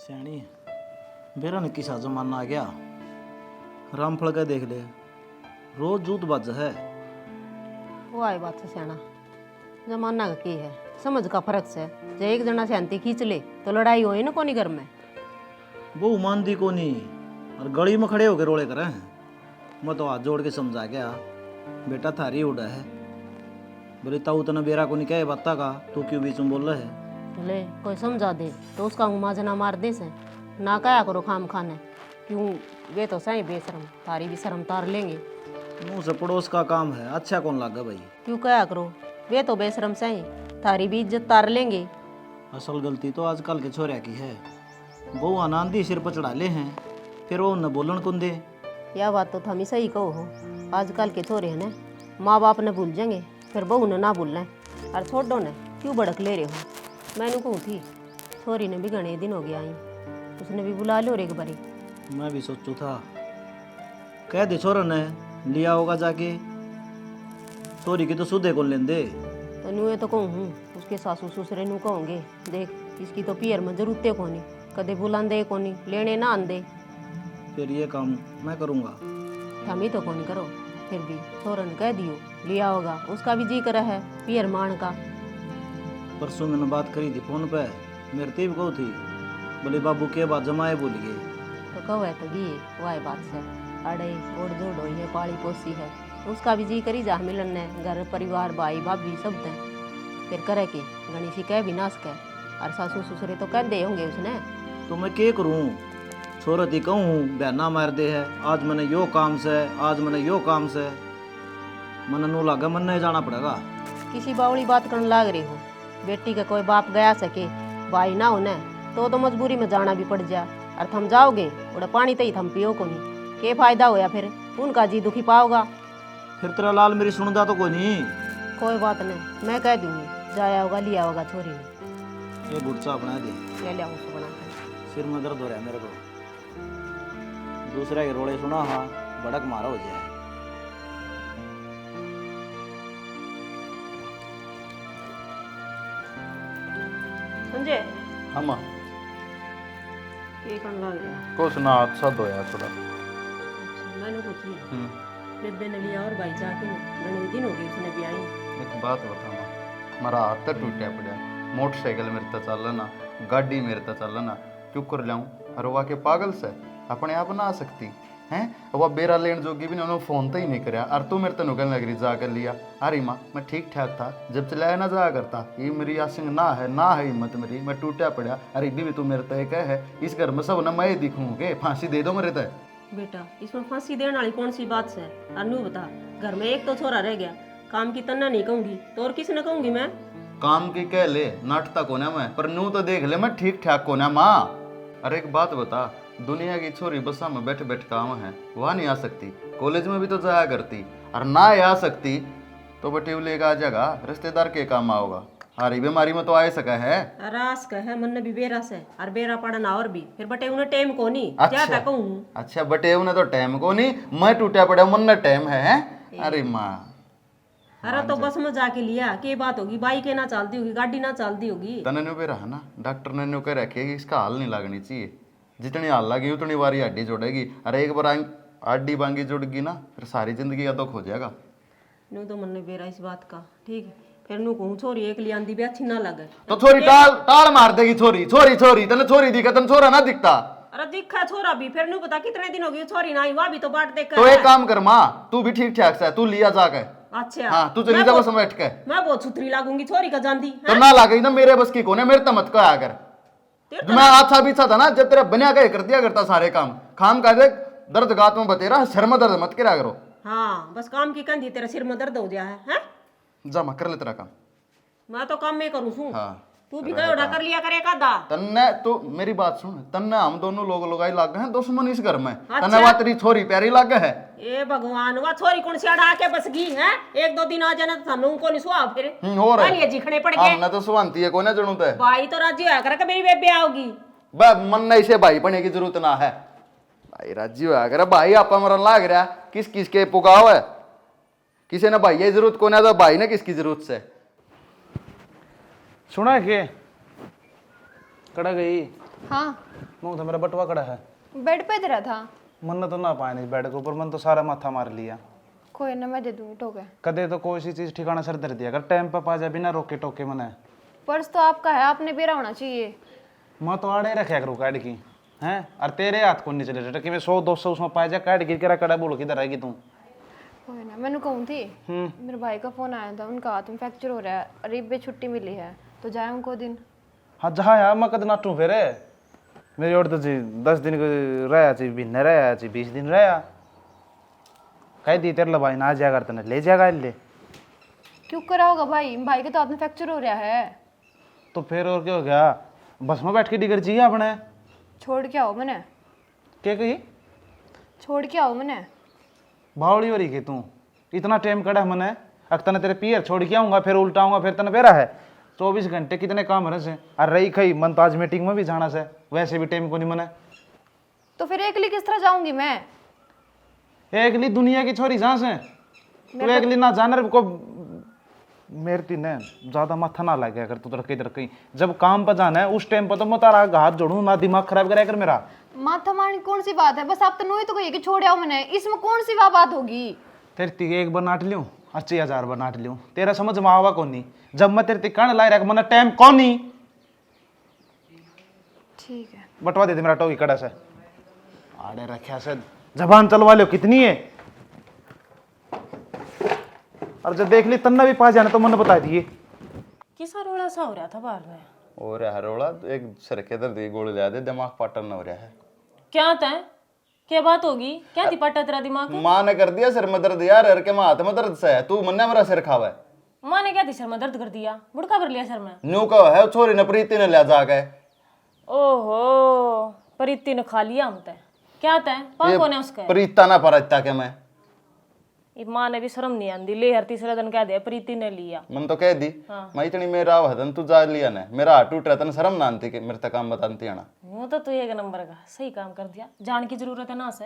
सियाणी बेरा ने किसा जमाना आ गया। रामफल का देख ले, रोज जूत बज है। वो आई बात से सियाना, जमाना का की है, समझ का फर्क से। जो एक जना शांति खींच ले तो लड़ाई होई ना कोनी घर में। वो मानती को नहीं और गली में खड़े होकर रोले करे हैं। मैं तो हाथ जोड़ के समझा गया, बेटा थारी उड़ा है। बोले ताऊ तना बेरा को नहीं कहे बत्ता का, तू क्यों बीच में बोल रहा है। ले कोई समझा दे तो उसका मुँह माजना मार दे से ना कया करो खाम खाने। क्यों वे तो सही बेशरम, तारी भी शर्म तार लेंगे। मुँह से पड़ोस का काम है, अच्छा कौन लगा भाई। क्यों कया करो, वे तो बेशरम सही, तारी भी इज्जत तार लेंगे। असल गलती तो आजकल के छोरिया की है। वो आनंदी सिर पर चढ़ा ले हैं, फिर वो न बोलन कुन दे। यह बात तो थमी सही कहो हो। आजकल के छोरे हैं ना, माँ बाप ने भूल जाएंगे, फिर बहू ने ना भूलना है। और छोड़ो ने क्यों भड़क ले रहे हो। मैंने कहूँ थी छोरी ने भी घने दिन हो गया आई, उसने भी बुला लो एक बारी। मैं भी सोचू था, कह दे छोरा ने लिया होगा जाके। छोरी की तो सुधे कौन लेंदे। तो न्यू तो कहूँ हूँ, उसके सासू ससुरे नू कहोगे देख इसकी तो पियर में जरूरते कोनी, कदे बुलांदे कोनी, लेने ना आंदे। फिर ये काम मैं करूँगा। थमी तो कोनी करो, फिर भी छोरन कह दियो लिया होगा, उसका भी जी कर है पियर मान का। परसों मैंने बात करी थी फोन पे, मेरे तीब को थी। बोले बाबू के बाद जमाए भूल गए। तो कहो है तो गी वाह बात से अड़े ओढ़ जोड़ हुई है, पाली पोसी है, उसका भी जी करी जा मिलन ने, घर परिवार भाई भाभी सब दें। फिर करे कि गणी सी कह भी ना सके, और सासू ससुरे तो कह दे होंगे उसने। तो मैं क्या करूँ, छोरत ही कहूँ बहना मार दे है। आज मैंने यो काम से, आज मैंने यो काम से, मन नू लागा मन नहीं जाना पड़ेगा। किसी बावली बात करने लाग रही हो, बेटी का कोई बाप गया सके भाई ना होने तो मजबूरी में जाना भी पड़ जा। और थम जाओगे उड़ा पानी तो ही थम पियो को नहीं, के फायदा होया फिर, उनका जी दुखी पाओगा। फिर तेरा लाल मेरी सुनदा तो कोई नहीं। कोई बात नहीं, मैं कह दूंगी जाया होगा लिया होगा छोरी ने। ये गुड़चा बना दे, ले लिया उसको बना कर। सिर में दर्द हो रहा है मेरे को। दूसरा के रोड़े सुना हाँ भड़क मारा हो जाए। संजय हाँ माँ, ये कौन लग रहा? कुछ ना अच्छा धोया थोड़ा। अच्छा मैंने पूछी बेबे ने लिया और भाई जाके घने दिन हो गए उसने भी आई। एक बात बता माँ, मेरा हाथ तो टूटा पड़ा, मोटरसाइकिल मेरे तो चल ना, गाड़ी मेरे तो चल ना, क्यों कर लाऊं। और वह के पागल से अपने आप ना आ सकती हैं। वह बेरा लेन जोगी भी ने उन्होंने फोन तो ही नहीं कराया, और तू मेरे तो नुकल लग रही जाकर लिया। अरे माँ मैं ठीक ठाक था, जब चलाया ना जाया करता। ये मेरी आसिंग ना है हिम्मत मेरी, मैं टूटा पड़ा। अरे भी तू मेरे तय कह है, इस घर में सब ना मैं दिखूंगे, फांसी दे दो मेरे तय। बेटा इसमें फांसी देने वाली कौन सी बात है। अनु बता, घर में एक तो छोरा रह गया, काम की तन्ना नहीं कहूंगी तो और किसने कहूंगी मैं। काम की कह ले, नाटता को ना मैं, पर नू तो देख ले मैं ठीक ठाक को ना माँ। अरे एक बात बता, दुनिया की छोरी बसा में बैठे बैठे काम है, वहाँ नहीं आ सकती। कॉलेज में भी तो जाया करती, और ना आ सकती तो बटे लेगा आ जाएगा, रिश्तेदार के काम आओगा। हारी बीमारी में तो आ सका है। रास का है मन भी बेरा से, और बेरा पड़ना और भी, फिर बटे उन्हें टाइम को नहीं अच्छा। क्या कहूँ। अच्छा बटे उन्हें तो टाइम को नहीं, मैं टूटा पड़ा मन ना टाइम है। अरे माँ अरे तो बस में जाके लिया के बात होगी, बाइक ना चलती होगी, गाड़ी ना चलती होगी। तने न्यू पे रहा ना, डॉक्टर ने न्यू कह रखे कि इसका हाल नहीं लगनी चाहिए, जितनी हाल लगी उतनी बारी हड्डी जुड़ेगी। अरे एक बार हड्डी बांगी जुड़गी ना, फिर सारी जिंदगी का दुख हो जाएगा। नू तो मन बेरा इस बात का, ठीक है फिर नू कहूँ छोरी एक लिया आंदी भी अच्छी ना लगे तो छोरी टाल टाल मार देगी। छोरी छोरी छोरी तने छोरी दिखा, तने छोरा ना दिखता। अरे दिखा छोरा भी, फिर नू पता कितने दिन हो गए छोरी ना आई, वह भी तो बाट देख तो एक काम कर माँ, तू भी ठीक ठाक से तू लिया जाके। अच्छा हाँ तू चली जा बस बैठ के। मैं बहुत सुथरी लागूंगी छोरी का जानती तो ना लागे ना मेरे बस की कोने, मेरे तो मत कहा कर। मैं अच्छा भी था ना, जब तेरा बनिया का कर दिया करता सारे काम, खाम का देख दर्द गात में बतेरा, शर में दर्द मत करा करो। हाँ बस काम की कंधी, तेरा सिर में दर्द हो गया है, हैं? जा मैं कर ले तेरा काम। मैं तो काम में करूँ छू, हाँ तू भी कहीं उड़ा कर लिया करे कादा। तन्ने तो मेरी बात सुन, तन्ने हम दोनों लोग लगाई लाग हैं दुश्मन इस घर में। अच्छा। तन्ने बात तेरी छोरी प्यारी लाग है। ए भगवान, वह छोरी कौन सी अड़ा के बस गई है, एक दो दिन आ जाना तो थानू को नहीं सुहा फिर और लिए जीखने पड़ गए। हमने तो सुहांती है कोने जणू ते भाई तो राजी होया करे मेरी बेबे आओगी। बे मन नहीं से भाई बने की जरूरत ना है। भाई राजी होया करे, भाई आपा मरन लाग रहा, किस किस के पुगाव है। किसी ने भाई ये जरूरत को ना, तो भाई ने किसकी जरूरत से। सुना के कड़ा गई। हाँ मुँह तो मेरा बटवा कड़ा है। बेड पे धरा था। मन तो ना पाए नहीं बेड के ऊपर, मन तो सारा माथा मार लिया। कोई ना, मैं दे दूंगी टोके। कदे तो कोई सी चीज ठिकाना सर धर दिया, अगर टाइम पर पा जाए बिना रोके टोके मने। पर्स तो आपका है, आपने बेरा होना चाहिए। मैं तो आड़े रखे करूँ काट की हैं, और तेरे हाथ को नहीं चले कि मैं 100-200 उसमें पाए जा काट गिर के कड़ा बोलो किधर आएगी तू। कोई ना, मैंने कहूँ थी मेरे भाई का फोन आया था, उनका हाथ में फ्रैक्चर हो रहा है, अरीब पे छुट्टी मिली है तो जाए उनको दिन। हाँ जहाँ यार मैं कद नाटू फिर मेरी और तो जी 10 दिन रहा जी, महीने रहा जी, 20 दिन रहा। कह दी तेरे भाई ना जाएगा तेने ले जाएगा ले। क्यों करा होगा भाई, भाई के तो हाथ में फ्रैक्चर हो रहा है। तो फिर और क्या हो गया, बस में बैठ के डिगर चाहिए अपने। छोड़ के आओ मैंने, क्या कही छोड़ के आओ मैंने। बावड़ी हो रही के तू, इतना टाइम कड़ा है मने। अगर तने तेरे पियर छोड़ के आऊंगा फिर उल्टा आऊंगा फिर तने बेरा है। 24 घंटे कितने काम रहे से, और रही खई मन तो आज मीटिंग में भी जाना से, वैसे भी टाइम को नहीं मने। तो फिर अकेली किस तरह जाऊंगी मैं? एकली दुनिया की छोरी जहाँ से तू एकली ना जाना को मेरे तीन ज्यादा माथा ना लगे। अगर तू तरक्की तरक्की जब काम पर जाना है उस टाइम पर तो मैं तारा हाथ जोड़ू ना, दिमाग खराब कराया कर मेरा। माथा मारने कौन सी बात है, बस आप तो नहीं तो कहिए कि छोड़ आओ मैंने, इसमें कौन सी बात होगी? तेरे ती एक बार नाट लियो, 80,000 बार नाट लियो, तेरा समझ में आवा कौन नहीं। जब मैं तेरे कण ला रहा मन टाइम कौन नहीं। ठीक है, बटवा दे दे मेरा टोकी कड़ा से, आड़े रखा से जबान चलवा लो कितनी है। और जब देख ली तन्ना भी पास जाना तो मन बता दिए। किसा रोड़ा सा हो रहा था बाहर में। और यार रोड़ा एक सर के दर्द की गोली ला दे, दिमाग पाटन हो रहा है। क्या तय क्या बात होगी, क्या थी पट्टा तेरा दिमाग में? माँ ने कर दिया सिर में दर्द यार, हर के माँ हाथ में दर्द से है, तू मन्ना मेरा सिर खावा है। माँ ने क्या थी सर में दर्द कर दिया, बुड़का भर लिया सर में? न्यू का है छोरी ने प्रीति ने ले जाके। ओहो, प्रीति ने खा लिया हम तय। क्या तय पान कौन है उसका? प्रीता ना परता के मैं ये माँ ने भी शर्म नहीं आंदी, ले हर तीसरा दिन कह दे प्रीति ने लिया। मन तो कह दी मैं इतनी मेरा हदन तू जा लिया ने, मेरा हाथ टूट रहा था शर्म ना आती कि मेरे तक काम बताती आना। वो तो तू एक नंबर का सही काम कर दिया, जान की जरूरत है ना से।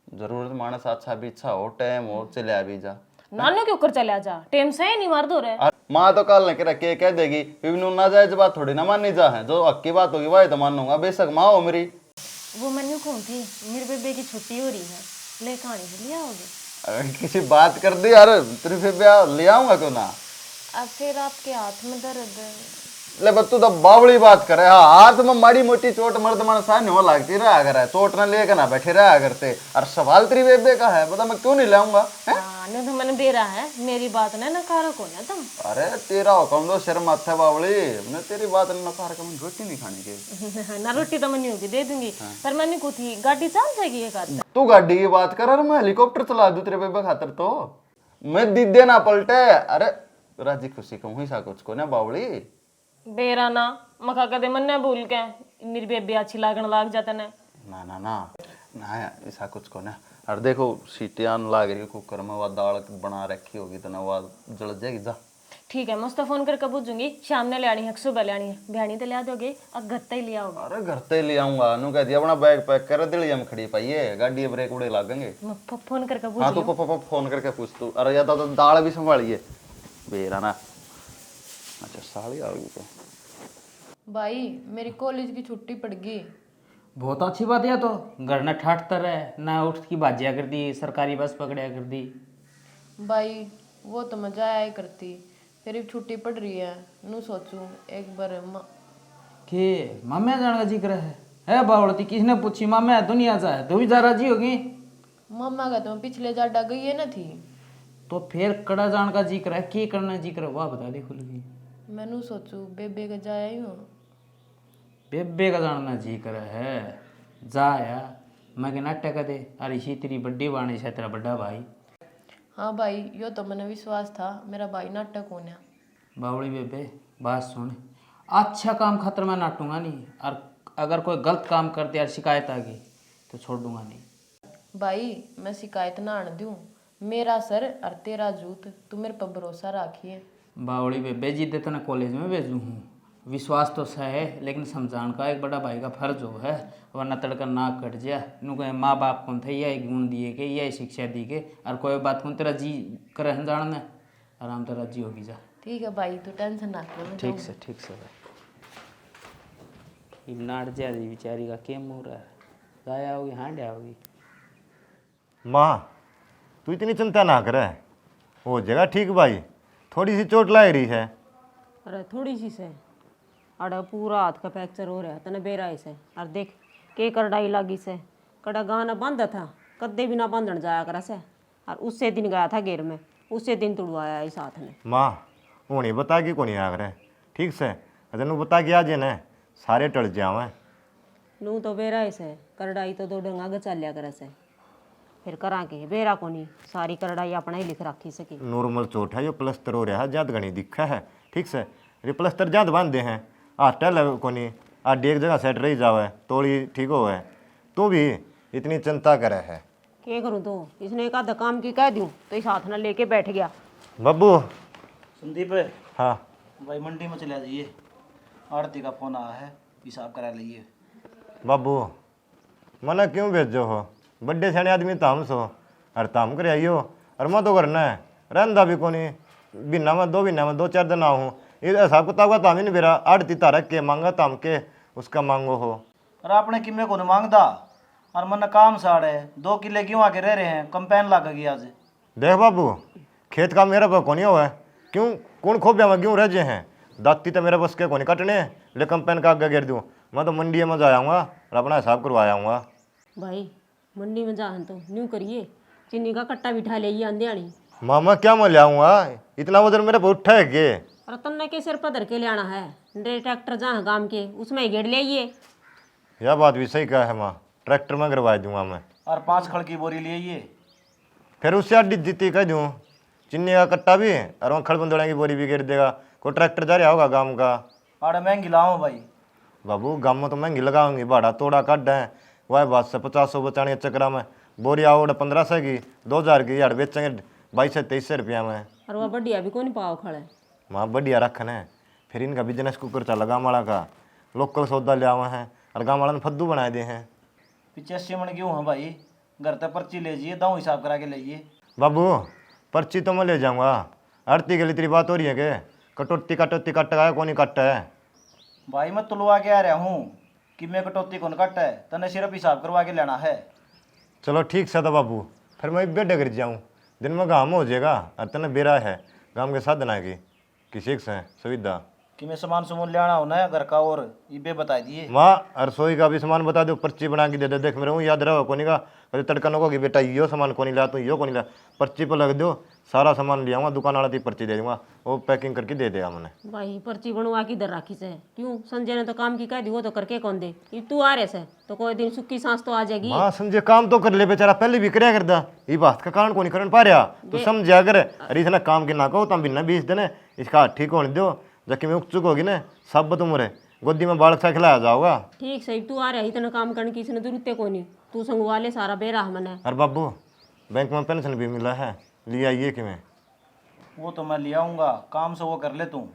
जरूरत मानस अच्छा भी इच्छा हो टाइम हो चले भी जा। नानू क्यों कर चला जा, टेम से ही नहीं मार दो रे। माँ तो काल ने के कह देगी विष्णु ना जाए बात थोड़ी ना माननी जा है, जो हक की बात होगी वही तो मानूंगा, बेशक माँ हो मेरी। वो मैंने कौन थी मेरे बेबे की छुट्टी हो रही है, ले कहानी से लिया होगी। अरे किसी बात कर दी यार, तेरे फिर ब्याह ले आऊंगा क्यों ना। अब फिर आपके हाथ में दर्द? ले बच्चू तो बावड़ी बात करे, हाँ हाथ में माड़ी मोटी चोट मर्द मन सामने हो लगती रहा करे, चोट ना लेकर ना बैठे रहा करते। और सवाल तेरी बेबे का है, बता मैं क्यों नहीं लाऊंगा? नहीं तो मैंने बेरा है, मेरी बात ने नकारा कौन है तुम? अरे तेरा हुक्म दो शर्म माथे बावड़ी, मैंने तेरी बात ने नकार के मैं रोटी नहीं खाने की। ना रोटी तो मैं होगी दे दूंगी, पर मैंने को थी गाड़ी चल जाएगी एक आध। तू गाड़ी की बात कर, मैं हेलीकॉप्टर चला दूं तेरे बेबे खातर तो मैं दीदे ना पलटे। अरे राजी खुशी कहूँ ही सा कुछ को ना बावड़ी। बेरा ना मखा कदे मन ने भूल के मेरी बेबी अच्छी लागन लाग जाता ने। ना ना ना ना ऐसा कुछ को ना। और देखो सीटियां लाग रही कुकर में, वो दाल बना रखी होगी तो ना वो जल जाएगी जा। ठीक है मैं उसको फोन करके पूछूंगी, शाम ने ले आनी है सुबह ले आनी है, बहनी तो ले आ दोगे और घर तक ही ले आओगे? अरे घर ते ले आऊंगा, नु कह दिया अपना बैग पैक कर दिल्ली में खड़ी पाई है, गाड़ी ब्रेक उड़े लागेंगे। मैं फोन करके पूछ। हाँ तो फोन करके पूछ तू। अरे या तो दाल भी संभालिए बेरा ना। अच्छा साड़ी आ गई तो भाई मेरी कॉलेज की छुट्टी पड़ गई। बहुत अच्छी बात है, तो घर न ठाटता रहे ना, उठ की बाजिया कर दी, सरकारी बस पकड़िया कर दी। भाई वो तो मजा आया करती, फिर भी छुट्टी पड़ रही है, नू सोचूं एक बार के मामे जाने का जिक्र है बावड़ती किसने पूछी? मामे दुनिया जा है, तू भी जा राजी होगी? मम्मा का तो पिछले जाडा गई है ना थी। तो फिर कड़ा जान का जिक्र है, के करना जिक्र वाह बता दे खुल गई। मैं नू सोचूं बेबे का जाया ही हूँ। बेबे का जानना जिक्र है, जाया मैं के नाटक दे। अरे इसी तेरी बड्डी बाणी से तेरा बड्डा भाई। हाँ भाई यो तो मैंने विश्वास था मेरा भाई नाटक होना। बावड़ी बेबे बात सुन, अच्छा काम खातर मैं नाटूंगा नहीं, और अगर कोई गलत काम कर दिया शिकायत आ गई तो छोड़ दूंगा नहीं। भाई मैं शिकायत ना आने दूँ, मेरा सर और तेरा जूत, तू मेरे पर भरोसा राखिए। बावड़ी बेबे जिद्दे तो मैं कॉलेज में भेजू हूँ, विश्वास तो सह है लेकिन समझान का एक बड़ा भाई का फर्ज हो है, वरना तड़का नाक कट जाए। नु कहे माँ बाप कौन थे यही गुण दिए के यही शिक्षा दी के, और कोई बात कौन तेरा जी करे जानना आराम तेरा जी होगी जा। ठीक है भाई तू टेंशन ना कर। ठीक से भाई। इब नाट जा दी बेचारी का क्या मुँह रहा है, गाया होगी हांडा होगी। माँ तू इतनी चिंता ना करे, वो जगह ठीक भाई, थोड़ी सी चोट लग रही है। अरे थोड़ी सी से अरे पूरा हाथ का फ्रैक्चर हो रहा है तने बेराई से। और देख के करडाई लागी से कड़ा गाना बांधा था, कद्दे भी ना बांधन जाया करा से। और उससे दिन गया था घेर में, उससे दिन तुड़वाया इस हाथ ने। माँ वो नहीं बता कि कौन आ करे ठीक से, अजन बता कि आज न सारे टल जावे। नू तो बेराई से करडाई तो दो डंगा गचा लिया करे से, फिर करा के बेरा कोनी सारी करडाई अपना ही लिख रखी सकी। नॉर्मल चोट है, जो प्लस्तर हो रहा है ज्यादा घनी दिखा है ठीक से, ये प्लस्तर ज्यादा बांधे हैं, टल कोनी आड एक जगह सेट रही जावे तोड़ी ठीक हो है, तो भी इतनी चिंता करे है। क्या करूँ तो इसने एक आधा काम की कह दूँ तो इस हाथ ने लेके बैठ गया। बब्बू संदीप हाँ भाई मंडी में चले जाइए, आड़ती का फोन आया है, हिसाब करा लीजिए। बाबू मना क्यों भेजो हो, बड्डे सियाने आदमी ताम सो और ताम कर आइयो, और मैं तो करना है रहंदा भी कोनी, महीना में 2 महीना में 2-4 दिन आऊँ, ये हिसाब किताब का ताम ही नहीं मेरा, आड़ती तारा के मांगा ताम के उसका मांगो हो। और आपने किमे को नहीं मांगता, और मन काम साड़ है, 2 किले क्यों आके रह रहे हैं, कंपेन लाग गई आज। देख बाबू खेत का मेरा पर कोनी हुआ है, क्यों कौन खोबिया में क्यों रह जे हैं, दाती तो मेरे बस के कोनी कटने, ले कंपेन का आगे गिर दूँ, मैं तो मंडी में जाऊँगा और अपना हिसाब करवाऊँगा। भाई मंडी में जाहन तो न्यू करिए, चीनी का कट्टा बिठा ले ये आंधियाणी। मामा क्या मैं लाऊंगा, इतना वजन मेरे पर उठा है के। रतन ने के सिर पर धर के ले आना है, डे ट्रैक्टर जहाँ गांव के उसमें ही गेड़ ले आइए। यह बात भी सही कहा है माँ, ट्रैक्टर में करवा दूंगा मैं, और 5 खड़ की बोरी ले आइए। फिर उससे अड्डी जीती कह दूँ, चिन्नी का कट्टा भी और वहाँ खड़बंदोड़ा की बोरी भी गिर देगा, कोई ट्रैक्टर जा रहा होगा गाँव का। आड़े महंगी लाऊं भाई। बाबू गाँव में तो महंगी लगाऊंगी, भाड़ा तोड़ा कट है, वह बात से 50 बचाने के चक्कर में बोरी आओ 1500 की 2000 की यार बेचेंगे 2200-2300 रुपया में। और वह बढ़िया भी कौन पाव खड़े। माँ बढ़िया रखन है, फिर इनका बिजनेस कुकर चला गाँव वाला का, लोकल सौदा ले आवा है और गाँव वाला ने फद्दू बनाए दे हैं। 85 मन क्यों है भाई, घर तक पर्ची ले जाइए, दाऊ हिसाब करा के लाइए। बाबू पर्ची तो मैं ले जाऊंगा, आरती के लिए तेरी बात हो रही है कि कटौती कट है कौन कट है। भाई मैं तुलवा के आ रहा हूँ कि मैं कटौती कौन कट है, तने सिर्फ हिसाब करवा के लेना है। चलो ठीक से था बाबू, फिर मैं बेडे कर जाऊँ, दिन में गाँव हो जाएगा और तने बेरा है गाँव के साधना की किसी से सुविधा कि मैं सामान सुमन ले आना होना है घर का, और ये बता दिए। माँ रसोई का भी सामान बता दो, पर्ची बना के दे दे, देख मेरे हूँ याद रहो कोनी का, कभी तड़का नो कि बेटा यो सामान को नहीं ला तो यो को नहीं ला, पर्ची पर लग दो, सारा सामान ले आऊँगा, दुकान वाला की पर्ची दे दूँगा, वो पैकिंग करके दे देगा मैंने। भाई पर्ची बनवा की दर राखी से क्यों, संजय ने तो काम की कह दी, वो तो करके कौन दे, ये तू आ रहे से तो कोई दिन सुक्की सांस तो आ जाएगी। हाँ संजय काम तो कर ले बेचारा, पहले भी कराया करता, ये बात का कारण को नहीं कर पा रहा, तू समझा कर। अरे इतना काम के ना कहो तुम बिना 20 दिन इसका ठीक होने दो, जबकि मैं उकचुक होगी ना सब तुमरे गोदी में बालक सा खिलाया जाओगा। ठीक सही तू आ रहा इतना काम करने की इसने जरूरत को नहीं, तू संगवा ले सारा बेरा मैंने। अरे बाबू बैंक में पेंशन भी मिला है, लिया ये कि मैं वो तो मैं ले आऊँगा, काम से वो कर ले तू।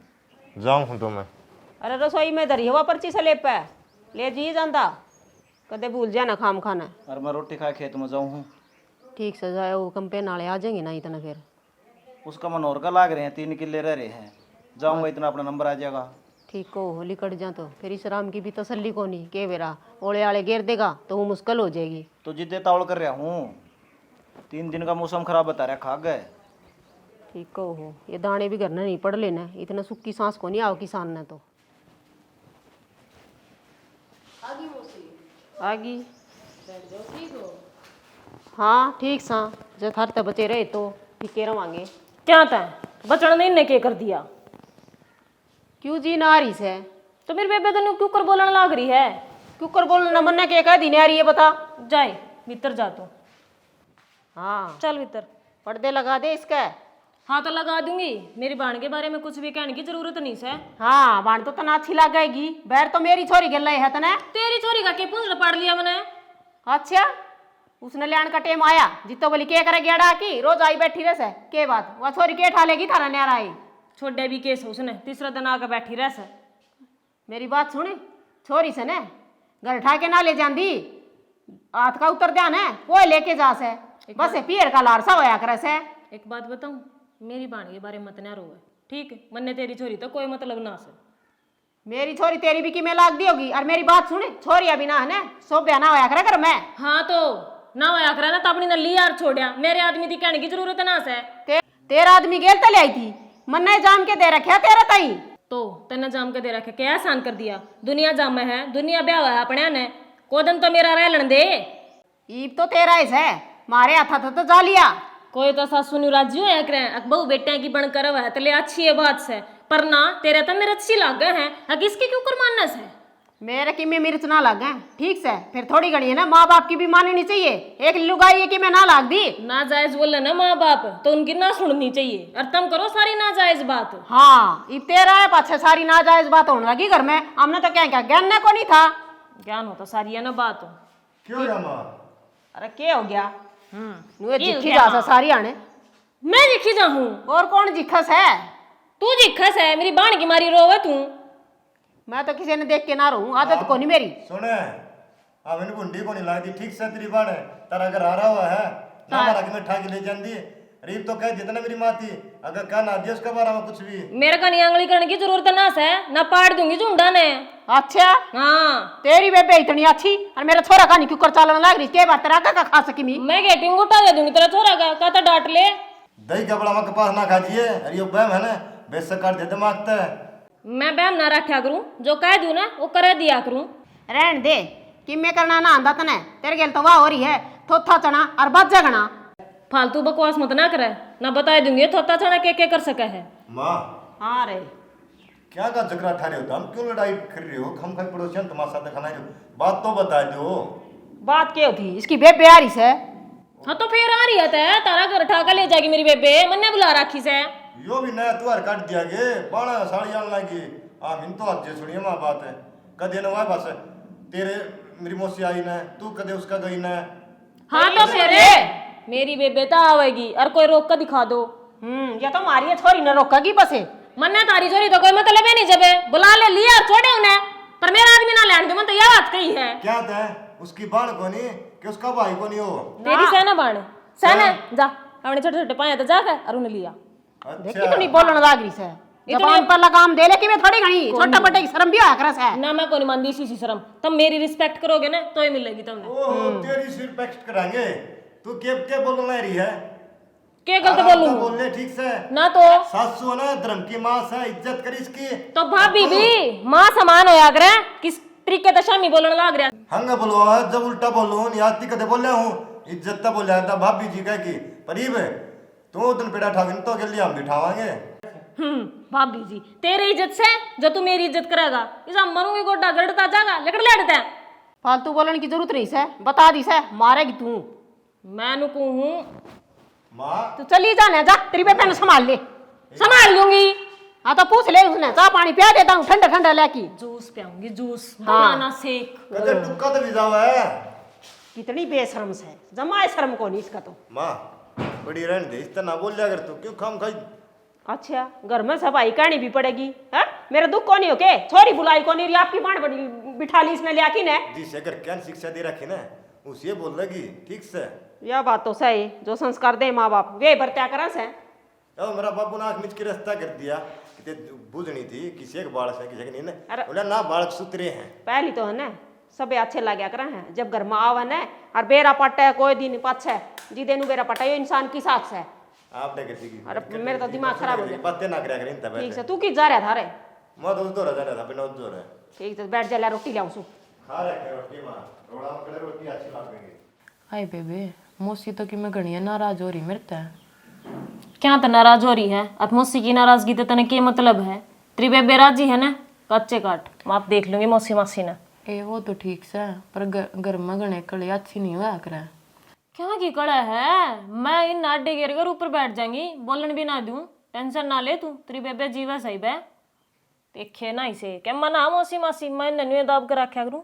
जाऊँ हूँ तो मैं। अरे रसोई में धरी हुआ पर्ची से ले पे ले जी जानता, कदे भूल जाना खाम खाना। और मैं रोटी खा खेत में जाऊँ हूँ। ठीक से जाए, वो कंपेन वाले आ जाएंगे ना इतना, फिर उसका मन और का लाग रहे हैं, 3 किले रह रहे हैं, जाऊँगा इतना अपना नंबर आ जाएगा। ठीक को होली कट जा तो फिर इस राम की भी तसल्ली को नहीं के बेरा ओले आले गिर देगा तो वो मुश्किल हो जाएगी। तो जिद्दे तावड़ कर रहा हूँ, 3 दिन का मौसम खराब बता रहा, खा गए। ठीक को हो, ये दाने भी घर में नहीं पड़ लेना, इतना सुक्की सांस को नहीं आओ किसान ने तो। आगी हाँ ठीक सा, जब हर तक बचे रहे तो ठीके रवांगे। क्या था बचन ने इन्हें के कर दिया, क्यों जी ना रही से, तो मेरे बेबे तो क्यों कर बोलने लाग रही है। क्यों कर बोलना मन के कह दी नहीं आ रही है बता। जाए भीतर जा तू, हाँ चल भीतर। पर्दे लगा दे इसका। हाँ तो लगा दूंगी, मेरी बाण के बारे में कुछ भी कहने की जरूरत नहीं है। हाँ बाण तो तना अच्छी लगेगी, बैर तो मेरी छोरी गल है तने। तेरी छोरी का के पूंछ पड़ लिया मैंने। अच्छा उसने लियान का टेम आया, जितो बोली के करे गेड़ा की रोज आई बैठी रह से, के बात वह छोरी के ठा लेगी थारा न्यारा आई। छोड़े भी केस उसने, तीसरा दिन आकर बैठी रह से। मेरी बात सुनी, छोरी से ने घर ठा के ना ले जांदी, हाथ का उत्तर ध्यान है वो लेके जा से, बस पीड़ का लारसा होया करे से। एक बात बताऊं, मेरी बाण के बारे में मत ना रोवे, ठीक है? मन्ने तेरी छोरी तो कोई मतलब ना से। मेरी छोरी तेरी भी की में लाग दी होगी। और मेरी बात सुने, छोरी अभी ना है ना सो बयाना होया करे कर मैं हाँ तो ना होया करे ना तो अपनी नली यार छोड़िया, मेरे आदमी की कहने की जरूरत ना से। तेरा आदमी गेल तले आई थी, मन्ने जाम के दे रखे तेरा ताई। तो तेने जाम के दे रखे क्या आसान कर दिया, दुनिया जाम में है, दुनिया ब्याह है अपने ने, को दिन तो मेरा रह लन दे। ईब तो तेरा ही है, मारे हाथा था तो जा लिया। कोई तो सासू नु राजी होया करे, अकबू बेटे की बन कर है तले अच्छी है बात से, पर ना तेरे तो मेरे अच्छी लाग गए हैं, अग इसकी क्यों कर मानना से। मेरे की में मिर्च ना लग गए, ठीक से फिर थोड़ी घनी है ना, माँ बाप की भी माननी चाहिए। एक लुगाई है कि मैं ना लाग दी, नाजायज बोले ना माँ बाप तो उनकी ना सुननी चाहिए, और तुम करो सारी नाजायज बात। हाँ इब तेरा है पाछे सारी नाजायज बात होने लगी घर में। हमने तो क्या क्या ज्ञान को नहीं था, ज्ञान हो तो सारी है ना बात हो। क्यों या माँ? अरे क्या हो गया, नुए ये जिखी क्या जा सारी आने। मैं जिखी जाऊं, और कौन जिखस है? तू जिखस है, मेरी बाण की मारी रोवे तू। मैं तो किसी ने देख के ना रहूं, आदत को नहीं मेरी। सुने अब इन बुंडी को नहीं लगती ठीक से तेरी बाण है, तारा घर आ रहा हुआ है ना मारा कि मैं ठाकी ले जाती। रीब तो कह जितना मेरी माँ थी, अगर कह ना दिया उसका बारे में कुछ भी मेरे का नियांगली करने की जरूरत ना है, ना पाड़ दूंगी झुंडा ने। अच्छा हाँ तेरी बेबे इतनी अच्छी और मेरा छोरा का नहीं क्यों चलन लग रही, के बात तेरा का खा सकी मी। मैं गेटिंग उठा दे दूंगी तेरा छोरा का, कहता डांट ले। दही का बड़ा के पास ना खाजिए, अरे ये बहम है ना बेशक कर देते मांगता है। मैं बैम ना रखा करूं, जो कह दूं ना वो कर दिया करूं। रहन दे कि मैं करना ना आंदा तने, तेरे गेल तो वाह हो रही है थोथा चना और बच जगना। फालतू बकवास मत ना करे, ना बता दूंगी थोता चना के कर सके है। माँ हाँ रे क्या का झगड़ा ठा रहे हो, हम क्यों लड़ाई कर रहे हो? हम खाई पड़ोसियन तुम्हारे साथ खाना रहे हो, बात तो बता दो। बात क्या थी, इसकी बेबे आ रही है। हाँ तो फिर आ रही है, तारा घर ठाका ले जाएगी मेरी बेबे, मन्ने बुला रखी से। यो भी नया त्योहार काट दिया गे, बाणा साड़ी आने लगी। आमीन तो आज सुनिए माँ बात है, कदे न बस तेरे मेरी मौसी आई न, तू कदे उसका गई न। हाँ तो फिर मेरी बेबे तो आवेगी, और कोई रोक कर दिखा दो। या तो मारी है छोरी न रोकेगी बसे। मन्ने तारी जोरी तो कोई मतलब ही नहीं, जबे बुला ले लिया और छोड़े उन्हें, पर मेरा आदमी ना लैंड दे, मन तो यह बात कही है। क्या था उसकी बाण को नहीं कि उसका भाई को नहीं हो? तेरी सेना बाण सेना जा अपने छोटे छोटे पाए तो जाकर और उन्हें लिया। देखी तो नहीं बोलने लग रही है, जबान पर लगाम दे ले कि मैं थोड़ी घनी छोटा बटे की शर्म भी आ करस है ना। मैं कोई मानदी सी शर्म, तुम मेरी रिस्पेक्ट करोगे ना तो ही मिलेगी तुमने। ओह तेरी सिर पैक्ट कराएंगे, तू क्या बोलना रही है? क्या गलत आराम से बोलूं बोल ले ठीक से। ना तो सासू है ना धर्म की माँ से, इज्जत करी इसकी। तो भाभी भी माँ समान होया करे, किस तरीके से शामी बोलने लग रहा। हंगा बोलवा जब उल्टा बोलूं याद कदे बोले हूं, इज्जत तो बोलिया था भाभी जी कह की परीब तू दिन पेड़ा ठागिन तो के लिए हम बिठावांगे। भाभी जी तेरी इज्जत से जो तू मेरी इज्जत करेगा, इसा मरूंगी गोड्डा गड़ता जागा लेकर लेटता है। फालतू बोलने की जरूरत नहीं है, बता दी है मारेगी तू। मैं नुकू हूँ माँ तू चली जाने जा, तेरी बेबे ने संभाल ले। संभाल लूंगी। हाँ तो पूछ ले उसने, चाह पानी पिया देता हूँ ठंडा ठंडा लेकी। जूस पियाऊंगी, जूस बनाना शेक। कदे टुक्का तो भी जावा है। कितनी बेशरम है, जमाए शर्म को नहीं इसका तो। माँ बड़ी रहने दे, इस तरह ना बोल लिया कर तू, क्यों खाम खाई। अच्छा घर में सफाई करनी भी पड़ेगी है, मेरा दुख को नहीं हो के छोरी बुलाई को नहीं, आपकी बाण बिठा ली इसने लिया की ने। जिसे अगर क्या शिक्षा दे रखी ना उसे बोल लगी ठीक से। यह बात तो सही, जो संस्कार दे माँ बाप वे बरत्या करस है। अब मेरा बापू ने आँख मिच के रास्ता कर दिया कि बुझनी थी किसी एक बाल से किसी के नहीं ना, बोला ना बालक सुतरे हैं। पहली तो है ना सब अच्छे लगे कर हैं, जब घर में आवे न और बेरा पटे कोई दिन पाछे जिदे नु बेरा पटा, ये इंसान की साख है। आपने कैसी की? अरे मेरा तो दिमाग खराब हो गया। बातें ना करा करें तब। ठीक से तू की जा रहा था रे? मैं तो उधर जा रहा था, बिना उधर है। ठीक से बैठ जा, ला रोटी लाऊं सु। खा रहे रोटी मां, रोड़ा में कड़े रोटी अच्छी लगेगी। हाय बेबे मौसी तो कि मैं घड़िया नाराज हो रही मेरे ते। क्या तो नाराज हो रही है, अब मौसी की नाराजगी तो तने क्या मतलब है? तेरी बेबे राजी है ना, कच्चे काट आप देख लूंगी मौसी मासी ने। ए वो तो ठीक से, पर घर में गणे कले अच्छी नहीं हुआ करे। क्या की कड़ा है, मैं इन नाडे गिर कर ऊपर बैठ जाएंगी, बोलन भी ना दूं, टेंशन ना ले तू, तेरी बेबे जीवा सही बे। देखे ना इसे क्या मना मौसी मासी, मैं नन्हे दाब कर रखा करूं।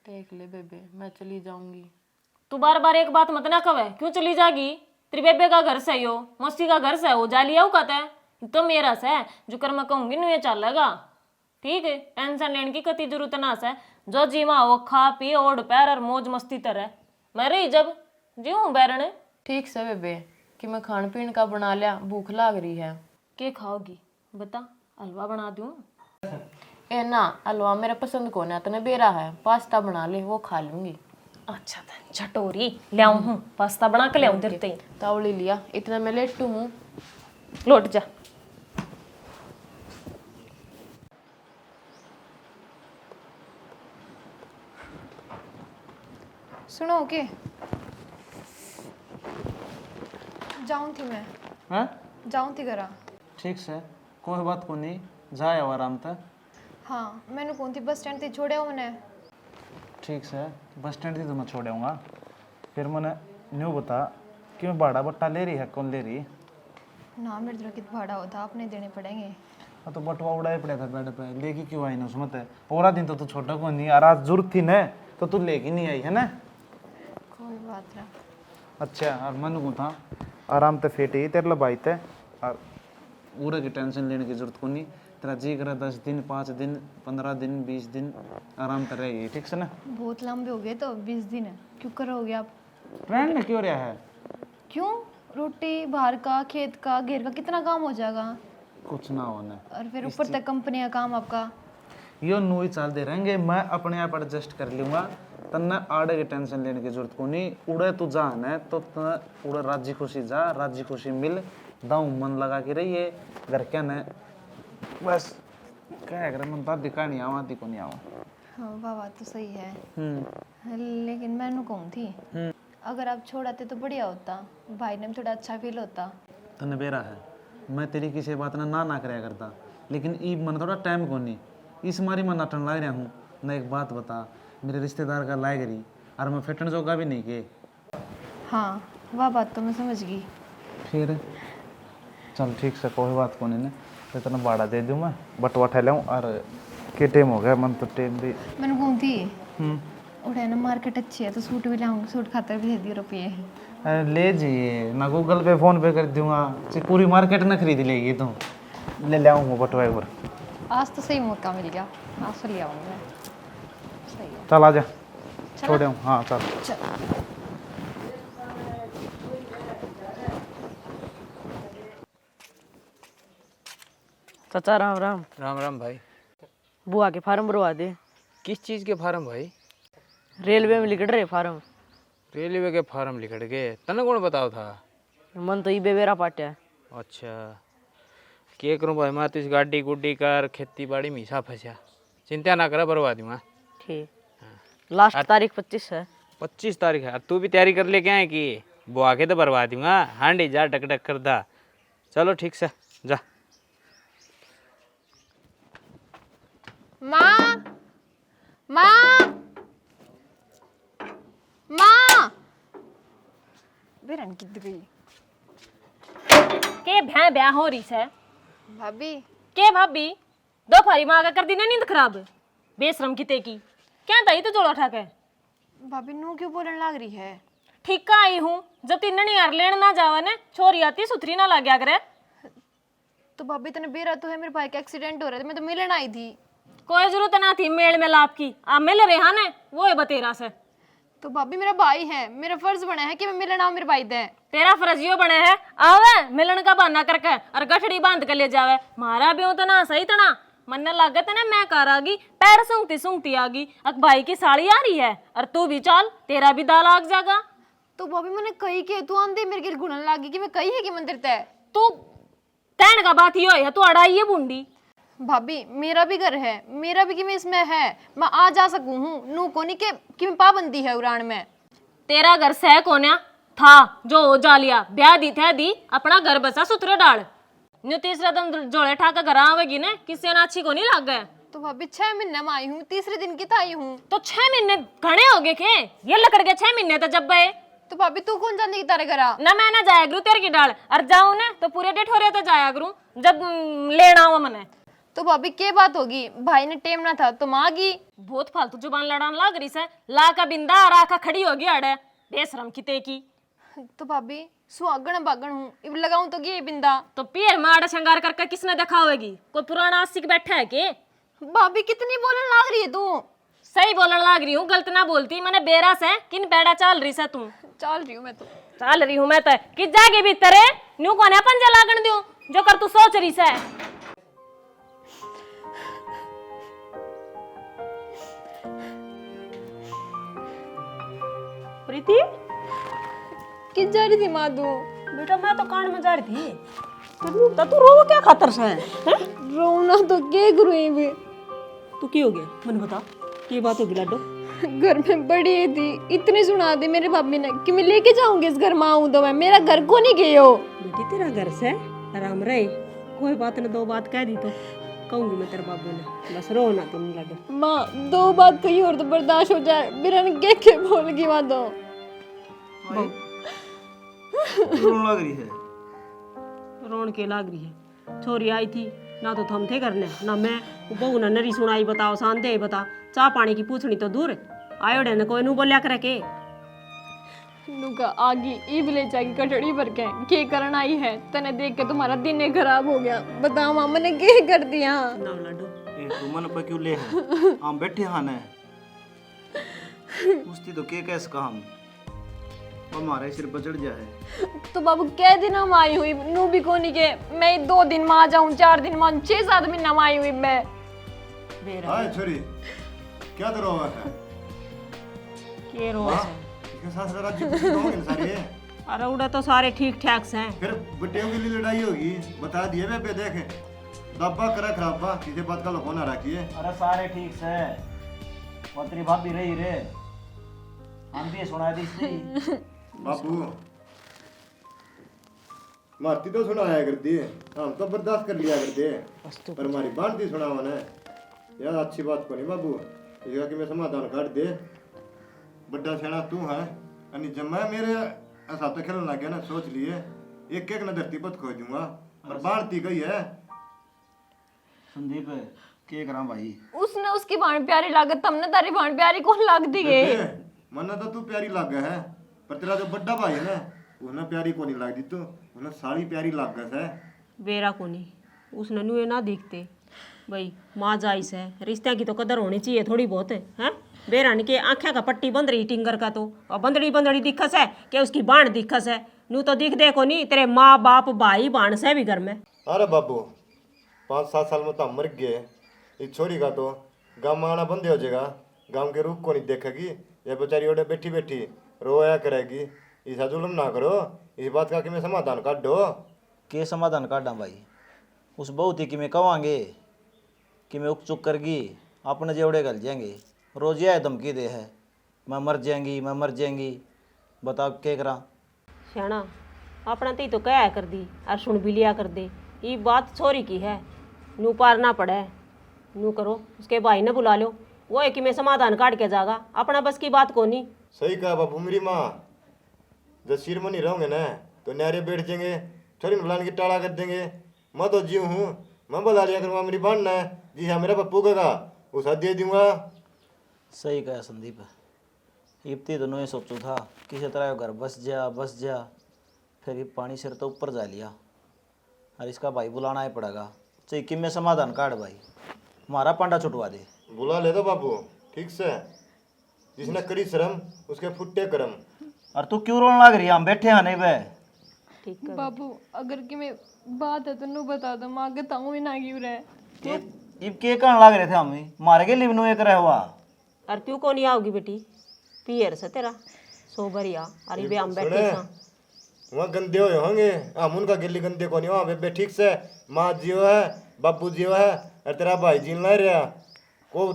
देख ले बेबे मैं चली जाऊंगी। तू बार बार एक बात मत ना कवे, क्यों चली जागी? तेरी बेबे का घर सही हो, मौसी का घर सही हो, जा लिया कहता है तो मेरा से जो कर मैं कहूंगी नु ये चलेगा। ठीक है टेंशन लेने की कति जरूरत ना से, जो जीवा वो खा पी ओढ़ पैर और मौज मस्ती तरह मैं रही जब जीऊं बैरण। ठीक से बेबे कि मैं खान पीन का बना लिया, भूख लाग रही है। के खाओगी बता, हलवा बना दूं? ए ना हलवा मेरा पसंद को ना तने बेरा है, पास्ता बना ले वो खा लूंगी। अच्छा था झटोरी ले आऊं हूँ, पास्ता बना के ले आऊं तेरे ते। तावड़ी लिया, इतना मैं लेटू हूँ। लौट जा। सुनो ओके, जाऊँ थी मैं, हैं जाऊँ थी घरा। ठीक से कोई बात को नहीं, जाए आओ आराम तक। हाँ मैंने कौन थी बस स्टैंड थी छोड़े हो मैंने। ठीक से बस स्टैंड थी तो मैं छोड़ूंगा। फिर मैंने न्यू बता क्यों भाड़ा बट्टा ले रही है, कौन ले रही? ना मेरे तरह कितना भाड़ा होता आपने देने पड़ेंगे। हाँ तो बटवा उड़ाए पड़ा था बेड पे, लेके क्यों आई ना उसमें? पूरा दिन तो तू छोटा को नहीं, और आज जरूरत थी ना तो तू लेके नहीं आई है ना। कोई बात नहीं। अच्छा और मन को था आराम ते फेटे ही तेरे भाई ते, और पूरे की टेंशन लेने की जरूरत को नहीं। तेरा जी करा 10 दिन 5 दिन 15 दिन 20 दिन आराम से रहेगी, ठीक से ना? बहुत लंबे हो गए तो 20 दिन है, क्यों करोगे आप? ट्रेंड में क्यों रहा है? क्यों? रोटी बाहर का, खेत का, घेर का कितना काम हो जाएगा। कुछ ना होने, और फिर ऊपर तक कंपनी का काम आपका। यो नू ही चाल दे रहेंगे, मैं अपने आप एडजस्ट कर लूँगा। तन्ने आड़े की टेंशन लेने की जरूरत को नहीं। उड़े तू जान है तो उड़े राजी खुशी जा, राजी खुशी मिल, दाऊ मन लगा के रहिए घर क्या न बस। क्या करे मन दादी का नहीं आवा, को नहीं आवा। हाँ वाह बात तो सही है, लेकिन मैं नू कहूँ थी अगर आप छोड़ाते तो बढ़िया होता, भाई ने भी थोड़ा अच्छा फील होता। तन्ने बेरा है मैं तेरी किसी बात ना कराया करता, लेकिन ई मन थोड़ा टाइम को नहीं, इस मारी मैं नाटन लाग रहा हूँ ना। एक बात बता, मेरे रिश्तेदार का लाए गरी और मैं फेटन जोगा भी नहीं के। हाँ वह बात तो मैं समझ गई। फिर चल ठीक से कोई बात को नहीं, तो इतना भाड़ा दे दूँ मैं, बटवा ठहलाऊँ। और के टाइम हो गया मन तो टाइम भी। मैंने कहूँ थी उड़े ना मार्केट अच्छी है तो सूट भी लाऊंगी, सूट खातर भी दे दिए रुपये। ले जाइए ना, गूगल पे फोन पे कर दूंगा, पूरी मार्केट ना खरीद लेगी तो ले आऊँगा बटवा एक बार। आज तो सही मौका मिल गया, आज तो ले आऊँगी मैं। सही है, चल आजा छोड़ आऊँ। हाँ चल। चाचा राम राम। राम राम भाई। बुआ के फार्म भरवा दे। किस चीज़ के फार्म भाई? रेलवे में लिख रहे फार्म। रेलवे के फार्म लिखड़ गए, तने कौन बताओ था? मन तो ये बेवेरा पाटा है। अच्छा क्या करूँ भाई, मैं तो इस गाड़ी गुड्डी कर खेती बाड़ी में हिसाब फंसा। चिंता ना करा, बरवा दूंगा। ठीक, लास्ट तारीख 25 है। 25 तारीख है, तू भी तैयारी कर ले क्या है कि बुआ के तो बरवा दूंगा। हांडी जा डक डक कर दा। चलो ठीक से जा। माँ माँ माँ, बेरन किधर गई? के भैं ब्याह हो रही है भाभी के भाभी? दोपहरी माँ का कर दी ना नींद खराब, बेशरम किते की। क्या ताई तो जोड़ा उठा के? भाभी नू क्यों बोलने लग रही है? ठीक का आई हूँ, जब तीन यार लेन ना जावा ने छोरी आती सुथरी ना लग गया करे। तो भाभी तने बेरा तो है, मेरे भाई का एक्सीडेंट हो रहा था, मैं तो मिलने आई थी। कोई जरूरत ना थी मेल में लाभ की, आप मिल रहे हा ने वो है बतेरा से। तो भाभी मेरा भाई है, मेरा फर्ज बना है कि मैं मिलने आऊं मेरे भाई दे। तेरा फर्ज यो बने है आवे मिलन का बहाना करके और गठड़ी बांध के ले जावे। मारा भी तो ना सही तना मन लागत ना मैं कर आगी, पैर सूंघती सूंघती आगी। अब भाई की साड़ी आ रही है और तू भी चल, तेरा भी दाल आग जागा। तो भाभी मैंने कही के तू आंधी मेरे गिल गुणन लागी कि मैं कही है कि मंदिर तय। तू तैन का बात यो है, तू अड़ाई है बूंदी। भाभी मेरा भी घर है, मेरा भी कि मैं इसमें है, मैं आ जा सकूं हूँ। नू कोनी के कि मैं पाबंदी है उड़ान में। तेरा घर सह कोन्या था जो हो जा लिया, ब्याह दी थे दी, अपना घर बसा सुथरे डाल। न्यू तीसरा दिन जोड़े ठाकर घर आवेगी ने, किसी ने अच्छी को नहीं लग गए। तो भाभी 6 महीने में आई हूँ, तीसरे दिन की तो आई हूँ। तो 6 महीने घने हो गए के? ये लकड़ गए 6 महीने तो जब गए। तो भाभी तू कौन जानती तारे घरा? ना मैं ना जाया करूँ तेरे की डाल, और जाऊँ ना तो पूरे डेट हो रहे तो जाया करूँ जब लेना हो मने। तो भाभी क्या बात होगी, भाई ने टेम ना था तो मांगी। बहुत फालतू जुबान लड़ान लाग रही से, ला का बिंदा राखा खड़ी होगी अड़े बेशरम किते की। तो भाभी सुहागण बागण हूँ, इब लगाऊं तो ये बिंदा। तो पीर में आड़ा श्रृंगार करके किसने देखा होगी? कोई पुराना आशिक बैठा है के? भाभी कितनी बोलने लाग रही है तू? सही बोलने लाग रही हूँ, गलत ना बोलती। मैंने बेरा से किन पैड़ा चाल रही से तू? चल रही हूँ मैं तो, चाल रही हूँ मैं तो कि जागे भीतर है न्यू को ना पंजा लागण दूं जो कर तू सोच रही से। प्रीति किस जा रही थी माधु? बेटा मैं तो कान में जा रही थी। तू रो क्या खातर से है? रोना तो क्या करूँ भी। तू की हो गया मैंने बता, की बात होगी लाडो? घर में बड़ी थी, इतनी सुना दी मेरे भाभी ने कि मैं लेके जाऊंगी इस घर में आऊं तो मैं, मेरा घर को नहीं गए हो। बेटी तेरा घर से आराम रहे, कोई बात न, दो बात कह दी तो कहूंगी मैं तेरे बाबू ने, बस रो ना तुम लाडो। माँ दो बात कही और तो बर्दाश्त हो जाए, मेरा ने के बोल गई माँ तो। रोने लग रही है। रोन के लाग रही है, छोरी आई थी ना तो थम थे करने ना मैं, बहू ने नरी सुनाई बताओ शांति बता, चाह पानी की पूछनी तो दूर आयो ने कोई नू बोलिया करे के नुका आगी ईब ले जाएगी कटड़ी भर के करन आई है, तने देख के तुम्हारा दिन ही खराब हो गया। बताओ मामा ने क्या कर दिया? ना लाडो ए तू मन पे क्यों ले है? हम बैठे हाने उसती तो के कैसे काम हमारे सिर पर चढ़ जाए। तो बाबू कै दिन हम आई हुई नू भी कोनी के, मैं 2 दिन में आ जाऊं, 4 दिन में, 6-7 महीना में आई हुई मैं। हाय छोरी, क्या तो रोवा है? के रो है? इसके साथ राज्य खुशी तो होंगे सारे। अरे उड़ा तो सारे ठीक ठाक हैं। फिर बटियों के लिए लड़ाई होगी, बता दिए बेबे देखे दब्बा करा खराबा, किसी बात का लोगों ना रखिए। अरे सारे ठीक से पत्री भाभी रही रे, हम भी सुना दी थी। बापू मारती तो सुनाया करती है, हम तो बर्दाश्त कर लिया करते हैं, पर हमारी बांटती सुनावा ने यार अच्छी बात को नहीं बाबू, इसका कि मैं समाधान काट दे। बड्डा सेना तू है अनि जब मैं मेरे हिसाब से खेलने लग गया ना, सोच लिए एक एक न धरती पर खोज दूंगा, पर बांटती गई है। संदीप के करा भाई, उसने उसकी भाण प्यारी लागत, तुमने तारी भाण प्यारी कौन लागती है? मन्ना तो तू प्यारी लाग है, पर तेरा जो बड्डा भाई है ना उन्हें प्यारी को नहीं लगती, तू उन्हें साड़ी प्यारी लाग है। बेरा को नहीं उसने नुए ना दिखते भाई, माँ जाइस है, रिश्ते की तो कदर होनी चाहिए थोड़ी बहुत है, हैं? बेरानी के आँखें का पट्टी बंद रही टिंगर का तो, और बंदड़ी बंदड़ी दिखस है कि उसकी बाण दिखस है, नू तो दिख देखो नहीं तेरे माँ बाप भाई बाण से भी घर में। अरे बाबू 5-7 साल में तो हम मर गए, इस छोरी का तो गाँव में आना बंद हो जाएगा, गाँव के रूप को नहीं देखेगी, ये बेचारी ओडे बैठी बैठी रोया करेगी। ऐसा जुल्म ना करो, इस बात का कि मैं समाधान काट दो। के समाधान काटा भाई? उस बहुत ही कि मैं कवांगे कि मैं उक चुक करगी अपने जेवड़े गल जाएंगे, रोज यह धमकी दे है मैं मर जाएंगी मैं मर जाएंगी, बताओ क्या करा? श्याणा अपना ती तो क्या कर दी और सुन भी लिया कर दे, ये बात छोरी की है, नू पार ना पड़े, नू करो उसके भाई ने बुला लो, वो है कि मैं समाधान काट के जागा, अपना बस की बात को नहीं। सही कहा बाबू मेरी माँ, जब सिर में नहीं रहोगे ना तो न्यारे बैठ जाएंगे, छोरी बुलाने की टाला कर देंगे। मैं तो जीव हूँ, मैं बुला लिया करूँगा, मेरी बांधना है जी हाँ, मेरा पप्पू का उसा दे दूंगा। सही कहा संदीप, इब्ती दोनों ये सोचू था किसी तरह घर बस जा, फिर ये पानी सिर तो ऊपर जा लिया और इसका भाई बुलाना ही पड़ेगा, चाहिए कि मैं समाधान काट भाई, हमारा पांडा छुटवा दे। बुला ले दो बाबू, ठीक से, जिसने करी शर्म उसके फुट्टे करम। और तू क्यों रोने लग रही है? हम बैठे हैं नहीं बे। ठीक है बाबू अगर कि मैं बात है तो नू बता दो, माँ के ताऊ ही ना क्यों रहे। इब के कहने लग रहे थे हम मारे के लिवनो एक रह हुआ। और क्यों को नहीं आओगी बेटी, पियर से तेरा सोबरिया, अरे बे हम बैठे सा वहाँ गंदे हुए होंगे, हम उनका गिल्ली गंदे को नहीं, वहाँ बेबे ठीक से माँ जियो है बाबू जियो है, और तेरा भाई जीन ला रहा को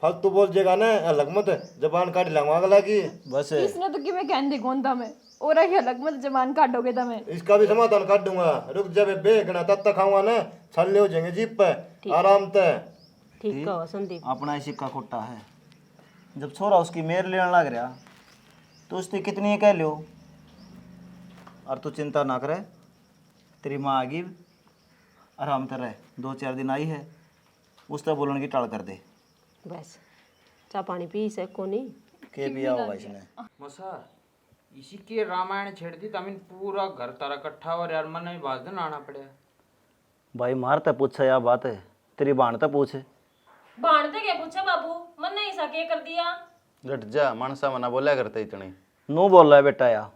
फालतू बोल जाएगा ना, अलग मत जबान काट लाऊंगा अगला की। बस इसने तो कि मैं कहने कौन था मैं, और है अलग मत जबान काटोगे था मैं, इसका भी समाधान काट दूंगा। रुक जा बेबे, गना तब तक खाऊंगा ना, छल्ले हो जाएंगे जीप पे आराम से। ठीक कहो संदीप, अपना ही सिक्का खोटा है, जब छोरा उसकी मेर लेने लग रहा तो उसने कितनी कह लो, और तू चिंता ना करे, तेरी माँ आगी आराम तरह 2-4 दिन आई है, उससे बोलने की टाल कर दे। बस चाह पानी पी से को नहीं के पिया होगा इसने। मसा इसी के रामायण छेड़ दी तमिन पूरा घर तारा इकट्ठा और यार मन में बाज दिन आना पड़े भाई मारते पूछा या बात है, तेरी बाणते पूछे। बाणते के पूछे बाबू, मन ने ऐसा के कर दिया? घट जा, मानसा मना बोला करते इतनी नू बोल रहा है बेटा या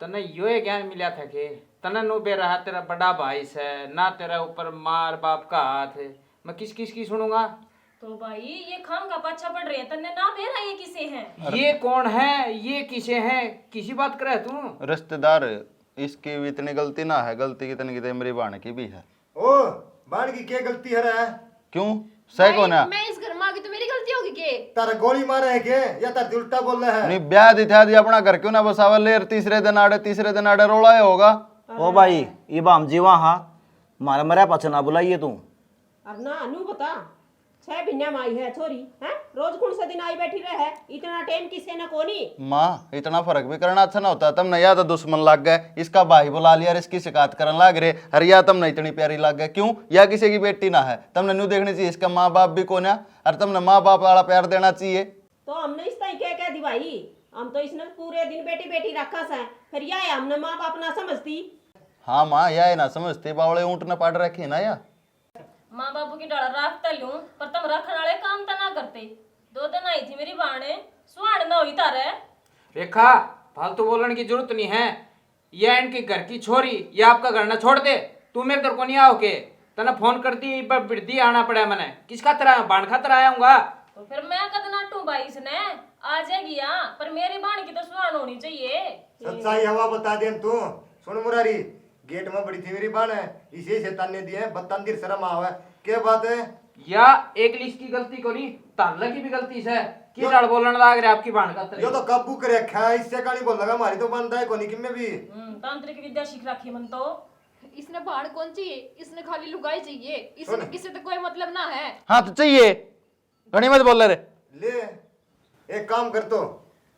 तने यो ज्ञान मिला था के तने नो बे रहा तेरा बड़ा भाई से ना, तेरा ऊपर मार बाप का हाथ है, मैं किस किस की सुनूंगा? तो भाई ये खाम का पाछा पड़ रही है, तन्ने ना दे रहा ये किसे? किसे हैं? ये कौन है, ये किसे हैं, किसी बात करे तू? रिश्तेदार, इसकी भी इतनी गलती ना है, गलती कितनी की मेरी बहन की भी है। ओ बाण की क्या गलती है रे? क्यों सही कौन है? मैं इस घर में आ गई तो मेरी गलती होगी के? तारा गोली मारा है के या तार उल्टा बोल रहा है? नहीं ब्याह दिखा दी अपना घर क्यों ना बसावा ले, तीसरे दिन आड़े रोला ही होगा। ओ भाई ये बाम जी वहाँ मारा मरा पाछा ना बुलाइए तू। अब ना अनु बता 6 महीने में आई है छोरी हैं, रोज कौन सा दिन आई बैठी रहे है, इतना टाइम किसे न कोनी। माँ इतना फर्क भी करना अच्छा ना होता, तुम या तो दुश्मन लग गए, इसका भाई बुला लिया और इसकी शिकायत करने लग रहे, अरे या तुमने इतनी प्यारी लग गए क्यों, या किसी की बेटी ना है, तुमने न्यू देखनी चाहिए इसका माँ बाप भी कौन है, और तुमने माँ बाप वाला प्यार देना चाहिए। तो हमने इस तरह क्या कह दी भाई, हम तो इसने पूरे दिन बेटी बेटी रखा सा, फिर यह है हमने माँ बाप ना समझती। हाँ माँ या ना समझते, बावले ऊँट ने पाड़ रखे ना या माँ बापू की डाल रखता लूं, पर तुम रखने वाले काम तो ना करते। 2 दिन आई थी मेरी बाणे, सुहाड़ ना हुई तारे। रेखा फालतू बोलने की जरूरत नहीं है, यह इनकी घर की छोरी, ये आपका घर ना छोड़ दे, तू मेरे घर को नहीं आओ के, तना फोन करती बिरदी आना पड़ा मैंने, किसका तरह बाण खातर आया हूँगा। तो फिर मैं कद नाटू भाई इसने आ जाएगी यहाँ, पर मेरी बाण की तो सुहाड़ होनी चाहिए। सच्चाई हवा बता दे तू। सुन मुरारी, गेट में बड़ी थी मेरी बाण है, इसे शैतान ने दी है, बत्तंदिर शर्म आवे, क्या बात है? या एक लिस्ट की गलती को नहीं, तारला की भी गलती है, की डाल बोलने लग रहे आपकी बाण का यो तो काबू कर रखा है, इससे कहानी बोल लगा, हमारी तो बनता है कोनी किम में भी। तांत्रिक विद्या सीख रखी मन तो। इसने बाढ़ कौन चाहिए, इसने खाली लुगाई चाहिए, इसने किसी तो कोई मतलब ना है। हाँ तो चाहिए, घनी मत बोल रहे। ले एक काम कर तो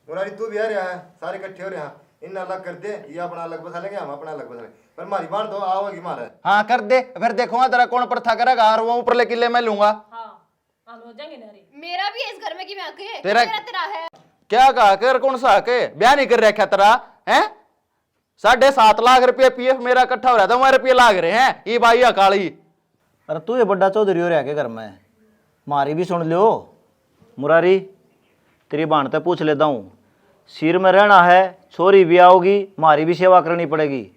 मुरारी, तू भी आ रहा है, सारे इकट्ठे हो रहे हैं, इन अलग कर दे, ये अपना अलग बसा लेंगे, हम अपना अलग बसा लेंगे, पर हमारी बाण तो आओगी मारे। हाँ कर दे, फिर देखूंगा तेरा कौन प्रथा करेगा, और वो ऊपर ले किले मैं लूंगा। हाँ हम हो जाएंगे नारी। मेरा भी है इस घर में कि मैं आके तेरा तेरा है। क्या कहा कर, कौन सा के ब्याह नहीं कर रखा तेरा है? 7.5 लाख रुपये पीएफ मेरा इकट्ठा हो रहा था, हमारे रुपये लाग रहे हैं, ये भाई अकाली। अरे तू ये बड्डा चौधरी हो रहा के घर में, मारी भी सुन लियो। मुरारी तेरी बाण ते पूछ लेता हूँ, सिर में रहना है, छोरी भी आओगी, मारी भी सेवा करनी पड़ेगी,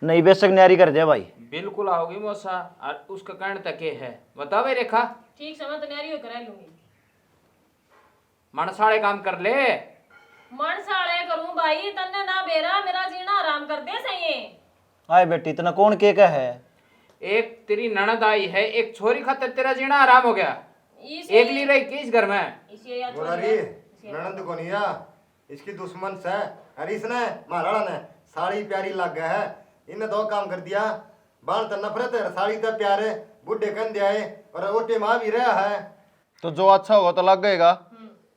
नहीं बेशक न्यारी कर दे भाई। बिल्कुल आओगी मौसा, और उसका कहने तक ये है, बताओ भाई रेखा। ठीक समय तो न्यारी होकर करा लूंगी। मनसाड़े काम कर ले। मन साड़े करूं भाई, तन्ने ना बेरा मेरा जीना आराम कर दे सही। आए बेटी इतना कौन के का है? एक तेरी ननद आई है, एक छोरी खातर तेरा जीना आराम हो गया, एक ली रही किस घर में। मुरारी ननद को नहीं, इसकी दुश्मन से, अरे इसने महाराणा ने साड़ी प्यारी लग गया है, इन्हें 2 काम कर दिया, बाण तो नफरत है, साड़ी तो प्यार है, बुढ़े कन दिया है, और ओटे माँ भी रहा है। तो जो अच्छा होगा तो लग गएगा,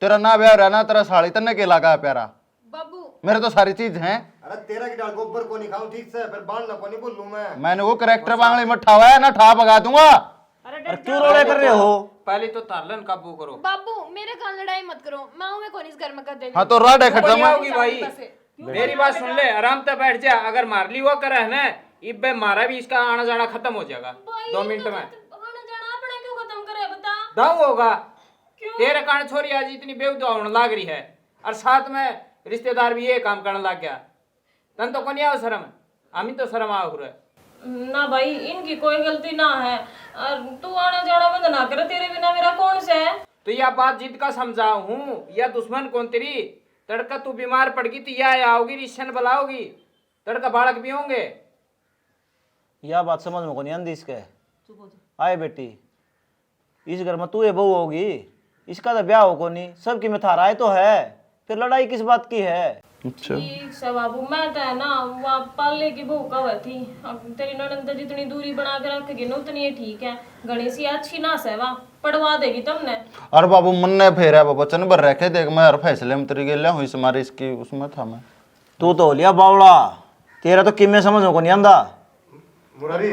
तेरा ना ब्याह रहना, तेरा साड़ी तन्ने के लगा है प्यारा, बाबू मेरे तो सारी चीज हैं। अरे तेरा की डाल गोबर को नहीं खाऊं ठीक से, फिर बाण ना को नहीं बोलूं मैंने वो करेक्टर बांगली में ठा हुआ है ना, ठा भगा दूंगा। अरे क्यों रोले कर रहे हो? पहले तो तारलन काबू करो। बाबू मेरे कान लड़ाई मत करो, मैं हूं, मैं कौन इस घर में कर देनी। हाँ तो राडे खत्म होगी भाई, मेरी बात सुन ले, आराम से बैठ जा, अगर मार ली वो करे है ना, इब मारा भी इसका आना जाना खत्म हो जाएगा 2 मिनट में। आना जाना अपने क्यों खत्म करे बता। दाऊ होगा, तेरे कारण छोरी आज इतनी बेवजह होने लग रही है, और साथ में रिश्तेदार भी ये काम करने लग गया, तन तो कोनी आओ शर्म, हम ही तो शर्म आओ रहे। ना भाई इनकी कोई गलती ना है, और तू आना जाना बंद ना करे, तेरे बिना मेरा कौन से है। तो यह बात जिद का समझाऊ हूँ, या दुश्मन कौन तेरी, तड़का तू बीमार पड़ गई तो यह आओगी, रिश्तन बुलाओगी, तड़का बालक भी होंगे। यह बात समझ में को नहीं आंदी इसके। आए बेटी इस घर में तू ये बहू होगी, इसका तो ब्याह हो को नहीं, सबकी में थारा है तो है, फिर लड़ाई किस बात की है? अच्छा ठीक से बाबू, मैं तो है ना वहाँ पाले की बहू का हुआ थी, अब तेरी ननद तो जितनी दूरी बना के रखेगी ना उतनी ठीक है, गणेश अच्छी ना सेवा पढ़वा देगी तुमने। अरे बाबू मन ने फेरा वचन भर रखे, देख मैं हर फैसले में तेरी गेलिया हुई हमारी इसकी उसमें था मैं। तू तो लिया बावड़ा, तेरा तो किमे समझ में को नहीं आंदा। मुरारी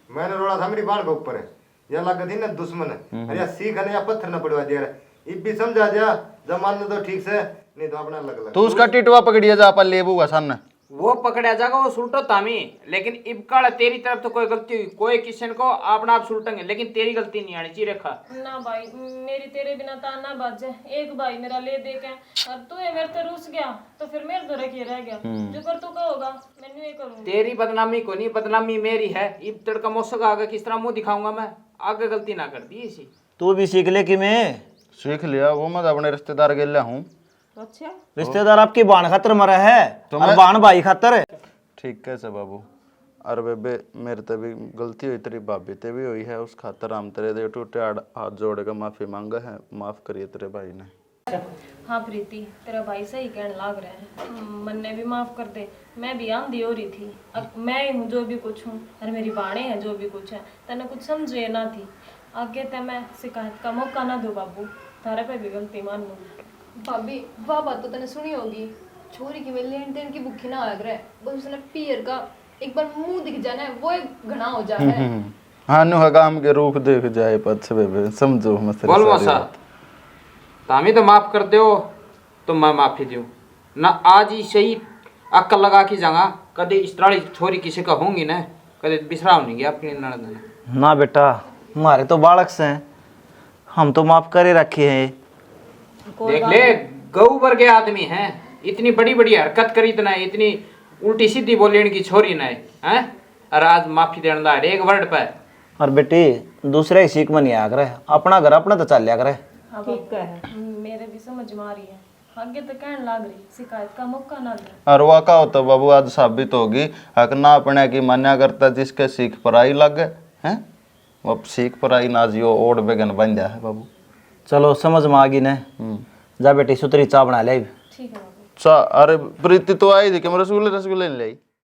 मैंने रोड़ा था मेरी बाण के ऊपर है, या लग थी ना दुश्मन है, अरे सीख है या पत्थर न पड़वा दिया, इब भी समझा दिया, जब मान तो ठीक से, नहीं तो अपना अलग अलग। तू उसका टिटवा पकड़िया जा पर लेबूगा सामने, वो पकड़ा जाएगा, वो सुलटो तामी, लेकिन इबकाल तेरी तरफ तो कोई गलती हुई, कोई किशन को अपना आप सुलटेंगे, लेकिन तेरी गलती नहीं आनी चाहिए रेखा। ना भाई मेरी तेरे बिना ताना बाज जाए, एक भाई मेरा ले दे के, और तू ये मेरे से रूस गया तो फिर मेरे तो रखे रह गया, जो कर तू कहोगा मैंने ये करूंगी। तेरी बदनामी को नहीं, बदनामी मेरी है, इब तड़का मौसक आगे किस तरह मुंह दिखाऊंगा मैं, आगे गलती ना कर दी इसी। तू भी सीख ले कि मैं सीख लिया, वो मैं अपने रिश्तेदार गेलिया हूँ, अच्छा रिश्तेदार आपकी बाण खातर मरा है और बाण भाई खातर। ठीक है से बाबू। अरे बेबे मेरे ते भी गलती हुई, तेरी भाभी ते भी हुई है, उस खातर हम तेरे दे टूटे हाथ जोड़ के माफी मांगा है, माफ करिए तेरे भाई ने। हाँ प्रीति, तेरा भाई सही कहने लाग रहा है, मन ने भी माफ कर दे। मैं भी आंधी हो रही थी, अब मैं ही हूँ जो भी कुछ हूँ और मेरी बाणे हैं जो भी कुछ है। तने कुछ समझे ना थी, आगे ते मैं शिकायत का मौका ना दो बाबू, थारे पे भी गलती मान लूँ। भाभी वाह बात तो तने सुनी होगी, छोरी की वे लेन देन की भूखी ना आग रहा है, बस उसने पियर का एक बार मुंह दिख जाना है वो एक घना हो जाए है। हाँ नु हगाम के रूप देख जाए पछ बेबे, समझो मत बोल मौसा, तामी तो माफ कर दो तो मैं माफी दूं ना। आज ही सही अक्ल लगा के जाऊंगा, कदे इस तरह छोरी किसी का होंगी ना, कदे बिसराव नहीं गया अपनी ननद ने। ना बेटा, हमारे तो बालक से हैं, हम तो माफ करे रखे हैं। देख ले, गऊ वर्ग के आदमी हैं, इतनी बड़ी बड़ी हरकत करी तो ना, इतनी उल्टी सीधी बोले इनकी छोरी ना है, और आज माफी देने ला एक वर्ड पे। और बेटी दूसरे की सीख में नहीं आ करे, अपना घर अपना तो चल लिया करे। ठीक है, मेरे भी समझ में आ रही है, आगे तो कहने लाग रही शिकायत का मौका ना दे। और वो का होता बाबू आज साबित होगी, हक ना अपने की मान्या करता जिसके सीख पराई लग हैं, वो सीख पराई ना जियो ओढ़ बेगन बन जा है बाबू। चलो समझ में आ गई ने, जा बेटी सुतरी चाय बना ले। ठीक है बाबू। अरे प्रीति तो आई थी कि मैं रसगुल्ले नहीं लाई।